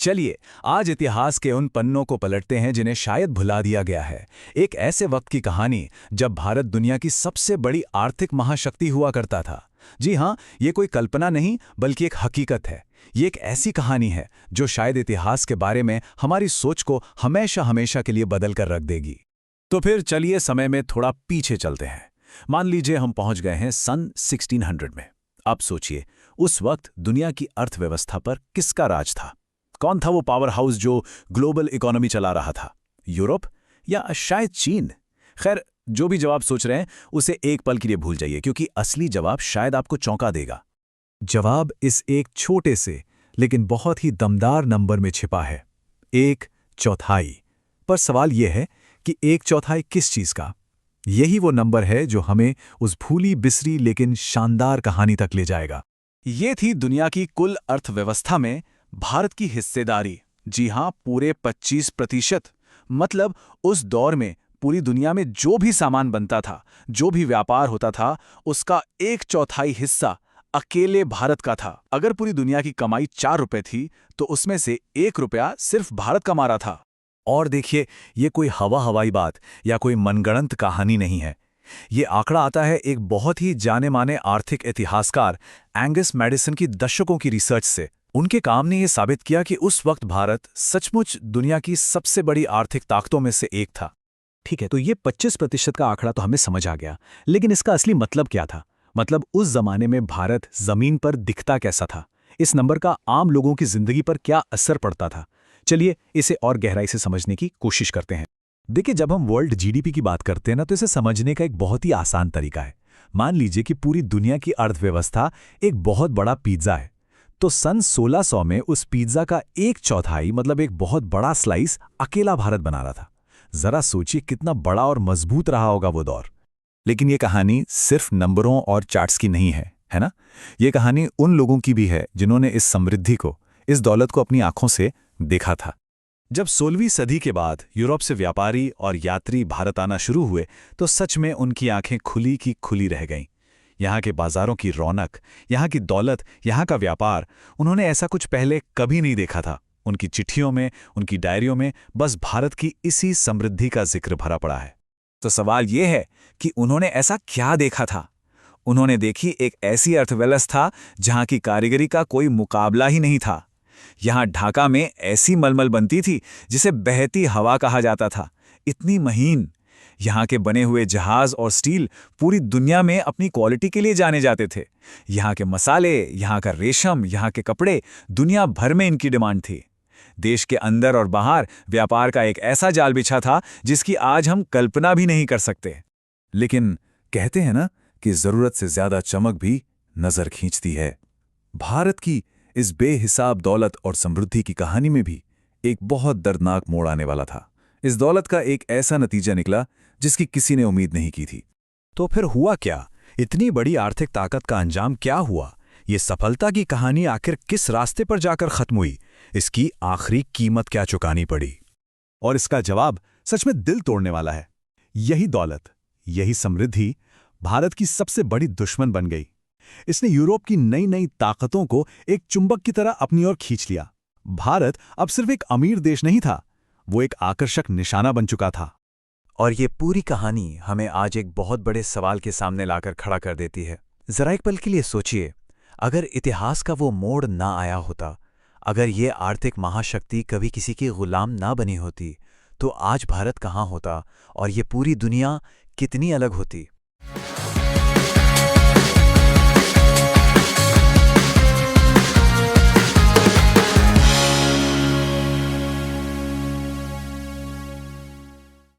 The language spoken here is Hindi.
चलिए आज इतिहास के उन पन्नों को पलटते हैं जिन्हें शायद भुला दिया गया है। एक ऐसे वक्त की कहानी जब भारत दुनिया की सबसे बड़ी आर्थिक महाशक्ति हुआ करता था। जी हाँ, ये कोई कल्पना नहीं बल्कि एक हकीकत है। ये एक ऐसी कहानी है जो शायद इतिहास के बारे में हमारी सोच को हमेशा हमेशा के लिए बदल कर रख देगी। तो फिर चलिए समय में थोड़ा पीछे चलते हैं। मान लीजिए हम पहुंच गए हैं सन 1600 में। अब सोचिए, उस वक्त दुनिया की अर्थव्यवस्था पर किसका राज था? कौन था वो पावर हाउस जो ग्लोबल इकोनॉमी चला रहा था? यूरोप या शायद चीन? खैर, जो भी जवाब सोच रहे हैं उसे एक पल के लिए भूल जाइए, क्योंकि असली जवाब शायद आपको चौंका देगा। जवाब इस एक छोटे से लेकिन बहुत ही दमदार नंबर में छिपा है, 1/4। पर सवाल यह है कि 1/4 किस चीज का? यही वो नंबर है जो हमें उस भूली बिसरी लेकिन शानदार कहानी तक ले जाएगा। ये थी दुनिया की कुल अर्थव्यवस्था में भारत की हिस्सेदारी। जी हां, पूरे 25%। मतलब उस दौर में पूरी दुनिया में जो भी सामान बनता था, जो भी व्यापार होता था, उसका 1/4 हिस्सा अकेले भारत का था। अगर पूरी दुनिया की कमाई 4 रुपए थी तो उसमें से 1 रुपया सिर्फ भारत का मारा था। और देखिए, ये कोई हवाई बात या कोई मनगढ़ंत कहानी नहीं है। ये आंकड़ा आता है एक बहुत ही जाने माने आर्थिक इतिहासकार एंगस मैडिसन की दशकों की रिसर्च से। उनके काम ने यह साबित किया कि उस वक्त भारत सचमुच दुनिया की सबसे बड़ी आर्थिक ताकतों में से एक था। ठीक है, तो ये 25% का आंकड़ा तो हमें समझ आ गया, लेकिन इसका असली मतलब क्या था? मतलब उस जमाने में भारत जमीन पर दिखता कैसा था? इस नंबर का आम लोगों की जिंदगी पर क्या असर पड़ता था? चलिए इसे और गहराई से समझने की कोशिश करते हैं। देखिए, जब हम वर्ल्ड जीडीपी की बात करते हैं ना, तो इसे समझने का एक बहुत ही आसान तरीका है। मान लीजिए कि पूरी दुनिया की अर्थव्यवस्था एक बहुत बड़ा पिज्जा है, तो सन 1600 में उस पिज्जा का 1/4 मतलब एक बहुत बड़ा स्लाइस अकेला भारत बना रहा था। जरा सोचिए कितना बड़ा और मजबूत रहा होगा वो दौर। लेकिन ये कहानी सिर्फ नंबरों और चार्ट्स की नहीं है ना? ये कहानी उन लोगों की भी है जिन्होंने इस समृद्धि को, इस दौलत को अपनी आंखों से देखा था। जब 16वीं सदी के बाद यूरोप से व्यापारी और यात्री भारत आना शुरू हुए, तो सच में उनकी आंखें खुली की खुली रह गईं। यहाँ के बाजारों की रौनक, यहाँ की दौलत, यहाँ का व्यापार, उन्होंने ऐसा कुछ पहले कभी नहीं देखा था। उनकी चिट्ठियों में, उनकी डायरियों में बस भारत की इसी समृद्धि का जिक्र भरा पड़ा है। तो सवाल यह है कि उन्होंने ऐसा क्या देखा था? उन्होंने देखी एक ऐसी अर्थव्यवस्था जहाँ की कारीगरी का कोई मुकाबला ही नहीं था। यहाँ ढाका में ऐसी मलमल बनती थी जिसे बहती हवा कहा जाता था, इतनी महीन। यहाँ के बने हुए जहाज और स्टील पूरी दुनिया में अपनी क्वालिटी के लिए जाने जाते थे। यहाँ के मसाले, यहाँ का रेशम, यहाँ के कपड़े, दुनिया भर में इनकी डिमांड थी। देश के अंदर और बाहर व्यापार का एक ऐसा जाल बिछा था जिसकी आज हम कल्पना भी नहीं कर सकते। लेकिन कहते हैं ना कि जरूरत से ज्यादा चमक भी नजर खींचती है। भारत की इस बेहिसाब दौलत और समृद्धि की कहानी में भी एक बहुत दर्दनाक मोड़ आने वाला था। इस दौलत का एक ऐसा नतीजा निकला जिसकी किसी ने उम्मीद नहीं की थी। तो फिर हुआ क्या? इतनी बड़ी आर्थिक ताकत का अंजाम क्या हुआ? ये सफलता की कहानी आखिर किस रास्ते पर जाकर खत्म हुई? इसकी आखिरी कीमत क्या चुकानी पड़ी? और इसका जवाब सच में दिल तोड़ने वाला है। यही दौलत, यही समृद्धि भारत की सबसे बड़ी दुश्मन बन गई। इसने यूरोप की नई नई ताकतों को एक चुंबक की तरह अपनी ओर खींच लिया। भारत अब सिर्फ एक अमीर देश नहीं था, वो एक आकर्षक निशाना बन चुका था। और ये पूरी कहानी हमें आज एक बहुत बड़े सवाल के सामने लाकर खड़ा कर देती है। जरा एक पल के लिए सोचिए, अगर इतिहास का वो मोड़ ना आया होता, अगर ये आर्थिक महाशक्ति कभी किसी की गुलाम ना बनी होती, तो आज भारत कहाँ होता और ये पूरी दुनिया कितनी अलग होती।